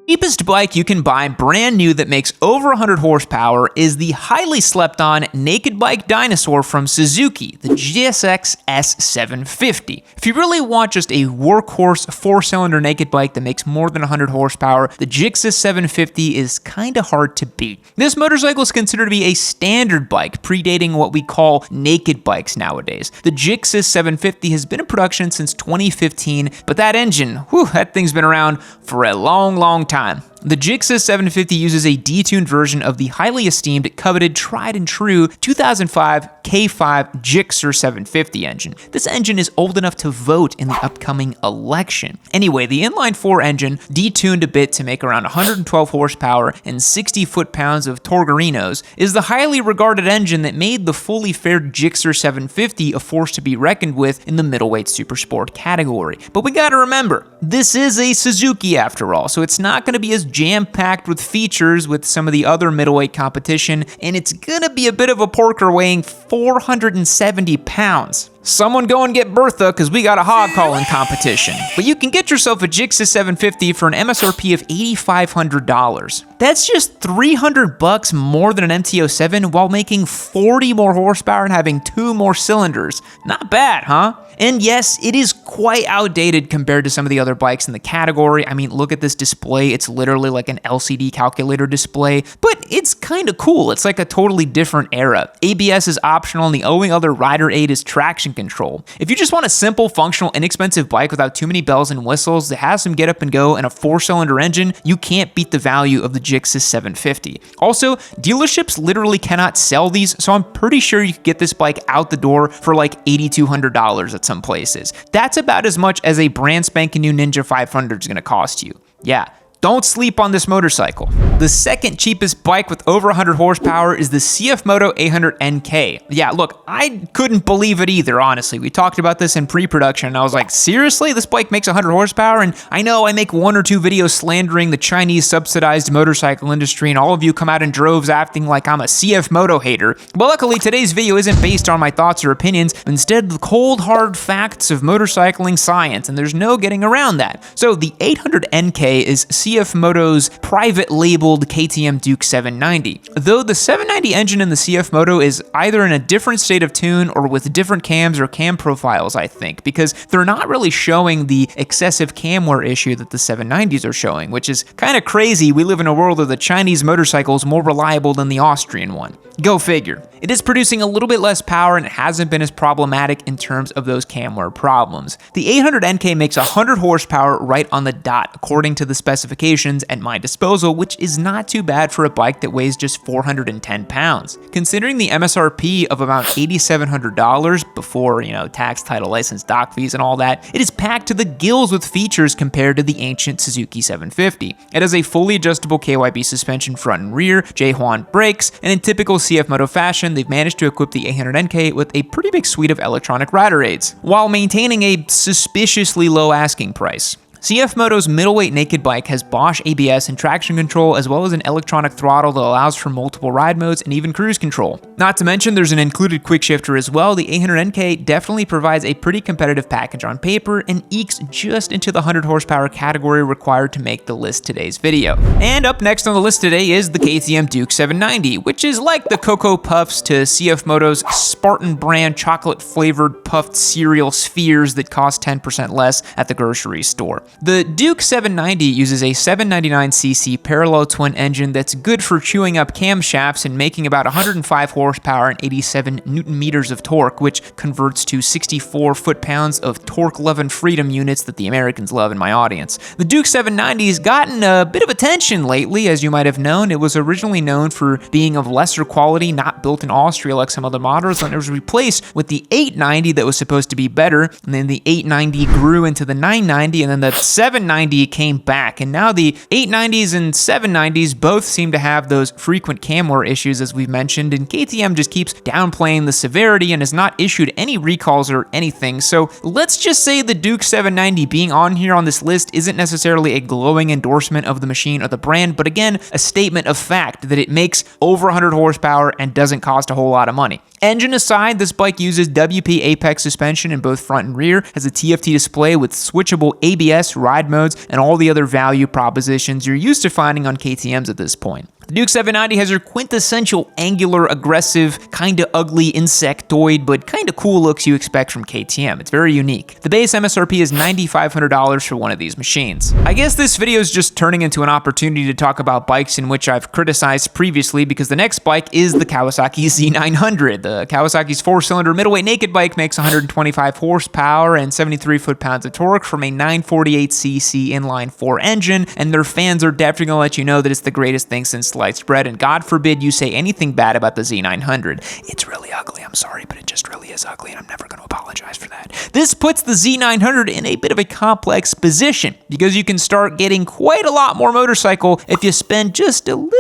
Cheapest bike you can buy brand new that makes over 100 horsepower is the highly slept on naked bike dinosaur from Suzuki, the GSX-S750. If you really want just a workhorse 4-cylinder naked bike that makes more than 100 horsepower, the GSX-S750 is kinda hard to beat. This motorcycle is considered to be a standard bike, predating what we call naked bikes nowadays. The GSX-S750 has been in production since 2015, but that engine, that thing's been around for a long time. The GSX-S750 uses a detuned version of the highly esteemed, coveted, tried and true 2005 K5 Gixxer 750 engine. This engine is old enough to vote in the upcoming election. Anyway, the inline-4 engine, detuned a bit to make around 112 horsepower and 60 foot-pounds of torgorinos, is the highly regarded engine that made the fully fared Gixxer 750 a force to be reckoned with in the middleweight supersport category. But we gotta remember, this is a Suzuki after all, so it's not gonna be as jam-packed with features with some of the other middleweight competition, and it's gonna be a bit of a porker weighing 470 pounds. Someone go and get Bertha, because we got a hog calling competition. But you can get yourself a GSX 750 for an MSRP of $8,500. That's just $300 more than an MT-07 while making 40 more horsepower and having 2 more cylinders. Not bad, huh? And yes, it is quite outdated compared to some of the other bikes in the category. I mean, look at this display. It's literally like an LCD calculator display, but it's kind of cool. It's like a totally different era. ABS is optional, and the only other rider aid is traction control. If you just want a simple, functional, inexpensive bike without too many bells and whistles that has some get up and go and a 4-cylinder engine, you can't beat the value of the GSX 750. Also, dealerships literally cannot sell these, so I'm pretty sure you could get this bike out the door for like $8,200 at some places. That's about as much as a brand spanking new Ninja 500 is going to cost you. Yeah. Don't sleep on this motorcycle. The second cheapest bike with over 100 horsepower is the CF Moto 800 NK. Yeah, look, I couldn't believe it either, honestly. We talked about this in pre-production, and I was like, seriously? This bike makes 100 horsepower? And I know I make 1 or 2 videos slandering the Chinese subsidized motorcycle industry, and all of you come out in droves acting like I'm a CF Moto hater. But luckily, today's video isn't based on my thoughts or opinions, but instead the cold, hard facts of motorcycling science, and there's no getting around that. So the 800 NK is CF Moto's private labeled KTM Duke 790. Though the 790 engine in the CF Moto is either in a different state of tune or with different cams or cam profiles, I think, because they're not really showing the excessive cam wear issue that the 790s are showing, which is kind of crazy. We live in a world where the Chinese motorcycle is more reliable than the Austrian one. Go figure. It is producing a little bit less power and it hasn't been as problematic in terms of those cam wear problems. The 800 NK makes 100 horsepower right on the dot, according to the specifications at my disposal, which is not too bad for a bike that weighs just 410 pounds. Considering the MSRP of about $8,700 before, tax, title, license, dock fees, and all that, it is packed to the gills with features compared to the ancient Suzuki 750. It has a fully adjustable KYB suspension front and rear, J-Huan brakes, and in typical CF Moto fashion, they've managed to equip the 800 NK with a pretty big suite of electronic rider aids, while maintaining a suspiciously low asking price. CF Moto's middleweight naked bike has Bosch ABS and traction control, as well as an electronic throttle that allows for multiple ride modes and even cruise control. Not to mention there's an included quick shifter as well. The 800 NK definitely provides a pretty competitive package on paper and ekes just into the 100 horsepower category required to make the list today's video. And up next on the list today is the KTM Duke 790, which is like the Cocoa Puffs to CF Moto's Spartan brand chocolate flavored puffed cereal spheres that cost 10% less at the grocery store. The Duke 790 uses a 799cc parallel twin engine that's good for chewing up camshafts and making about 105 horsepower and 87 newton meters of torque, which converts to 64 foot-pounds of torque love and freedom units that the Americans love in my audience. The Duke 790 has gotten a bit of attention lately, as you might have known. It was originally known for being of lesser quality, not built in Austria like some other models, and it was replaced with the 890 that was supposed to be better, and then the 890 grew into the 990, and then the 790 came back, and now the 890s and 790s both seem to have those frequent cam wear issues as we've mentioned, and KTM just keeps downplaying the severity and has not issued any recalls or anything. So let's just say the Duke 790 being on here on this list isn't necessarily a glowing endorsement of the machine or the brand, but again, a statement of fact that it makes over 100 horsepower and doesn't cost a whole lot of money. Engine aside, this bike uses WP Apex suspension in both front and rear, has a TFT display with switchable ABS ABS, ride modes, and all the other value propositions you're used to finding on KTMs at this point. The Duke 790 has your quintessential angular, aggressive, kinda ugly insectoid, but kinda cool looks you expect from KTM. It's very unique. The base MSRP is $9,500 for one of these machines. I guess this video is just turning into an opportunity to talk about bikes in which I've criticized previously, because the next bike is the Kawasaki Z900. The Kawasaki's 4-cylinder middleweight naked bike makes 125 horsepower and 73 foot-pounds of torque from a 948cc inline-4 engine, and their fans are definitely gonna let you know that it's the greatest thing since sliced bread, and God forbid you say anything bad about the Z900. It's really ugly, I'm sorry, but it just really is ugly, and I'm never going to apologize for that. This puts the Z900 in a bit of a complex position, because you can start getting quite a lot more motorcycle if you spend just a little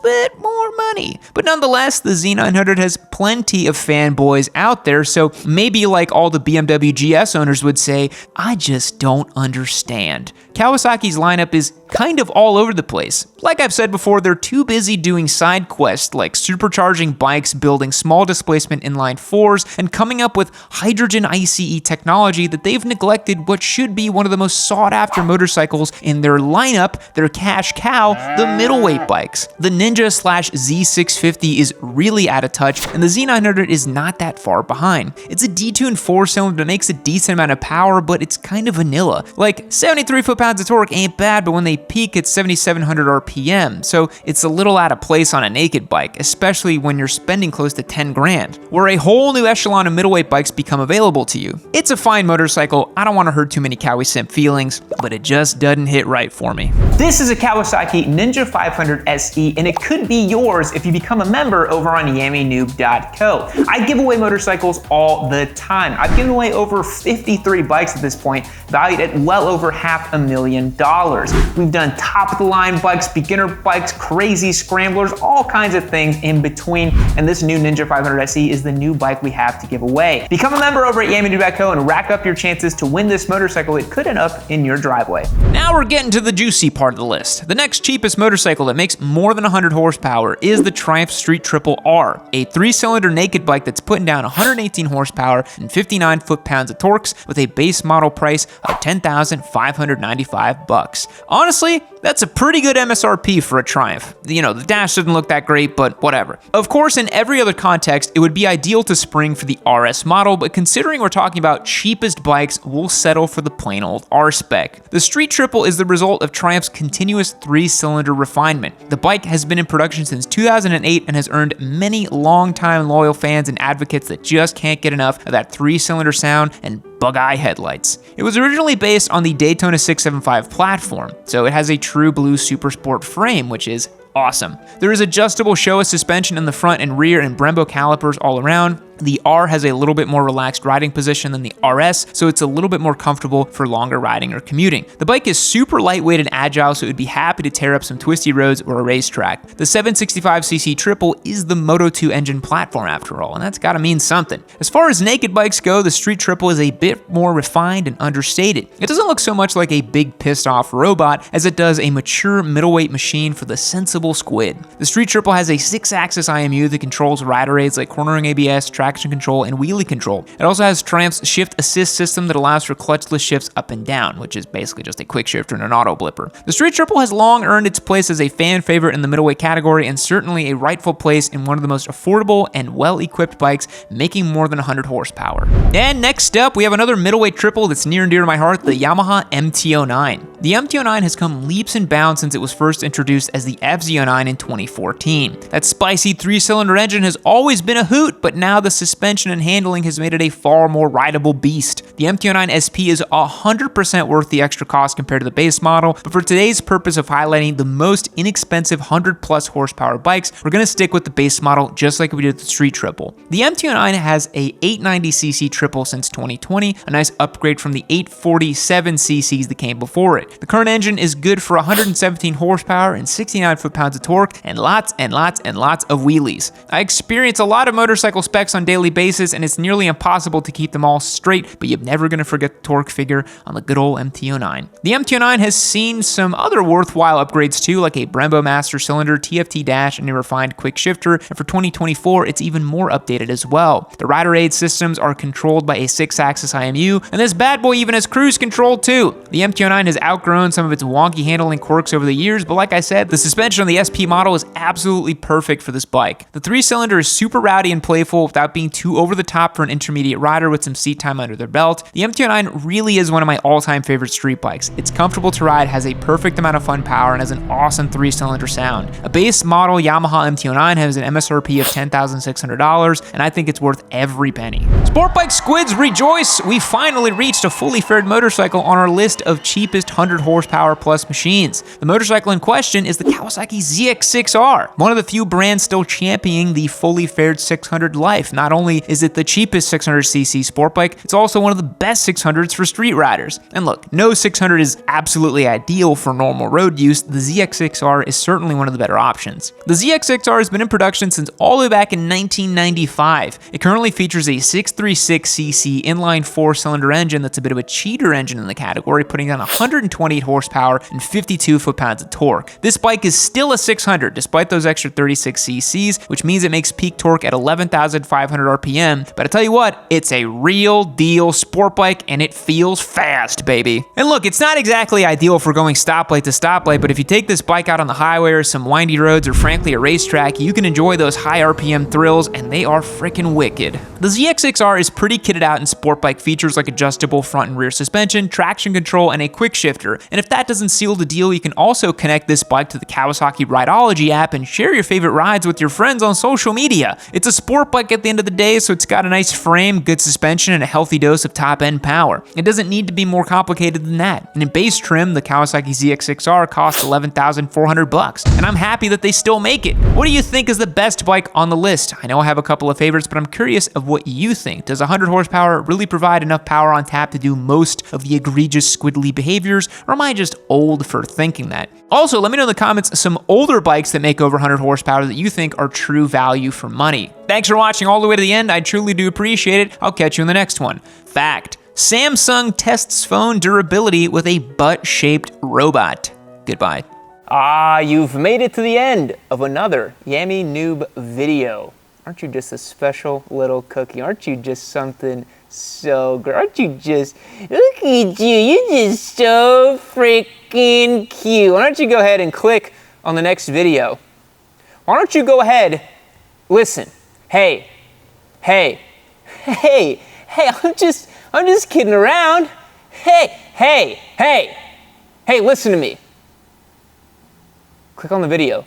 bit more money. But nonetheless, the Z900 has plenty of fanboys out there, so maybe like all the BMW GS owners would say, I just don't understand. Kawasaki's lineup is kind of all over the place. Like I've said before, they're too busy doing side quests like supercharging bikes, building small displacement inline 4s, and coming up with hydrogen ICE technology that they've neglected what should be one of the most sought after motorcycles in their lineup, their cash cow, the middleweight bikes. The Ninja/Z650 is really out of touch, and the Z900 is not that far behind. It's a detuned 4-cylinder that makes a decent amount of power, but it's kind of vanilla. Like 73 foot-pounds of torque ain't bad, but when they peak it's 7,700 RPM, so it's a little out of place on a naked bike, especially when you're spending close to 10 grand, where a whole new echelon of middleweight bikes become available to you. It's a fine motorcycle, I don't want to hurt too many Kawi simp feelings, but it just doesn't hit right for me. This is a Kawasaki Ninja 500 SE, and it could be yours if you become a member over on yammynoob.co. I give away motorcycles all the time. I've given away over 53 bikes at this point, valued at well over $500,000. We've done top-of-the-line bikes, beginner bikes, crazy scramblers, all kinds of things in between, and this new Ninja 500 SE is the new bike we have to give away. Become a member over at yammynoob.co and rack up your chances to win this motorcycle. It could end up in your driveway. Now we're getting to the juicy part of the list. The next cheapest motorcycle that makes more than 100 horsepower is the Triumph Street Triple R, a 3-cylinder naked bike that's putting down 118 horsepower and 59 foot-pounds of torques with a base model price of $10,595. Honestly, that's a pretty good MSRP for a Triumph. You know, the dash doesn't look that great, but whatever. Of course, in every other context, it would be ideal to spring for the RS model, but considering we're talking about cheapest bikes, we'll settle for the plain old R spec. The Street Triple is the result of Triumph's continuous 3-cylinder refinement. The bike has been in production since 2008 and has earned many long-time loyal fans and advocates that just can't get enough of that 3-cylinder sound and bug-eye headlights. It was originally based on the Daytona 675 platform, so it has a true blue super sport frame, which is awesome. There is adjustable Showa suspension in the front and rear and Brembo calipers all around. The R has a little bit more relaxed riding position than the RS, so it's a little bit more comfortable for longer riding or commuting. The bike is super lightweight and agile, so it would be happy to tear up some twisty roads or a racetrack. The 765cc Triple is the Moto 2 engine platform after all, and that's gotta mean something. As far as naked bikes go, the Street Triple is a bit more refined and understated. It doesn't look so much like a big pissed off robot as it does a mature middleweight machine for the sensible squid. The Street Triple has a 6-axis IMU that controls rider aids like cornering ABS, traction control, and wheelie control. It also has Triumph's shift assist system that allows for clutchless shifts up and down, which is basically just a quick shifter and an auto blipper. The Street Triple has long earned its place as a fan favorite in the middleweight category and certainly a rightful place in one of the most affordable and well-equipped bikes making more than 100 horsepower. And next up, we have another middleweight triple that's near and dear to my heart, the Yamaha MT-09. The MT-09 has come leaps and bounds since it was first introduced as the FZ09 in 2014. That spicy 3-cylinder engine has always been a hoot, but now the suspension and handling has made it a far more rideable beast. The MT-09 SP is 100% worth the extra cost compared to the base model, but for today's purpose of highlighting the most inexpensive 100+ horsepower bikes, we're going to stick with the base model just like we did with the Street Triple. The MT-09 has a 890cc triple since 2020, a nice upgrade from the 847cc's that came before it. The current engine is good for 117 horsepower and 69 foot-pounds of torque and lots and lots and lots of wheelies. I experience a lot of motorcycle specs on on a daily basis, and it's nearly impossible to keep them all straight, but you're never going to forget the torque figure on the good old MT-09. The MT-09 has seen some other worthwhile upgrades too, like a Brembo master cylinder, TFT dash, and a refined quick shifter, and for 2024, it's even more updated as well. The rider aid systems are controlled by a 6-axis IMU, and this bad boy even has cruise control too. The MT-09 has outgrown some of its wonky handling quirks over the years, but like I said, the suspension on the SP model is absolutely perfect for this bike. The 3-cylinder is super rowdy and playful without being too over the top for an intermediate rider with some seat time under their belt. The MT-09 really is one of my all-time favorite street bikes. It's comfortable to ride, has a perfect amount of fun power, and has an awesome 3-cylinder sound. A base model Yamaha MT-09 has an MSRP of $10,600, and I think it's worth every penny. Sport bike squids, rejoice! We finally reached a fully fared motorcycle on our list of cheapest 100 horsepower plus machines. The motorcycle in question is the Kawasaki ZX-6R, one of the few brands still championing the fully fared 600 life. Not only is it the cheapest 600cc sport bike, it's also one of the best 600s for street riders. And look, no 600 is absolutely ideal for normal road use. The ZX-6R is certainly one of the better options. The ZX-6R has been in production since all the way back in 1995. It currently features a 636cc inline 4-cylinder engine that's a bit of a cheater engine in the category, putting on 128 horsepower and 52 foot-pounds of torque. This bike is still a 600 despite those extra 36 cc's, which means it makes peak torque at 11,500 RPM, but I tell you what, it's a real deal sport bike and it feels fast, baby. And look, it's not exactly ideal for going stoplight to stoplight, but if you take this bike out on the highway or some windy roads or frankly a racetrack, you can enjoy those high RPM thrills, and they are freaking wicked. The ZX-6R is pretty kitted out in sport bike features like adjustable front and rear suspension, traction control, and a quick shifter. And if that doesn't seal the deal, you can also connect this bike to the Kawasaki Rideology app and share your favorite rides with your friends on social media. It's a sport bike at the end of the day, so it's got a nice frame, good suspension, and a healthy dose of top-end power. It doesn't need to be more complicated than that. And in base trim, the Kawasaki ZX-6R costs $11,400, and I'm happy that they still make it. What do you think is the best bike on the list? I know I have a couple of favorites, but I'm curious of what you think. Does 100 horsepower really provide enough power on tap to do most of the egregious squiddly behaviors, or am I just old for thinking that? Also, let me know in the comments some older bikes that make over 100 horsepower that you think are true value for money. Thanks for watching all the way to the end. I truly do appreciate it. I'll catch you in the next one. Fact: Samsung tests phone durability with a butt-shaped robot. Goodbye. You've made it to the end of another Yammy Noob video. Aren't you just a special little cookie? Aren't you just something so great? Aren't you just, look at you, you're just so freaking cute. Why don't you go ahead and click on the next video? Why don't you go ahead, listen, hey, I'm just kidding around. Hey, listen to me. Click on the video.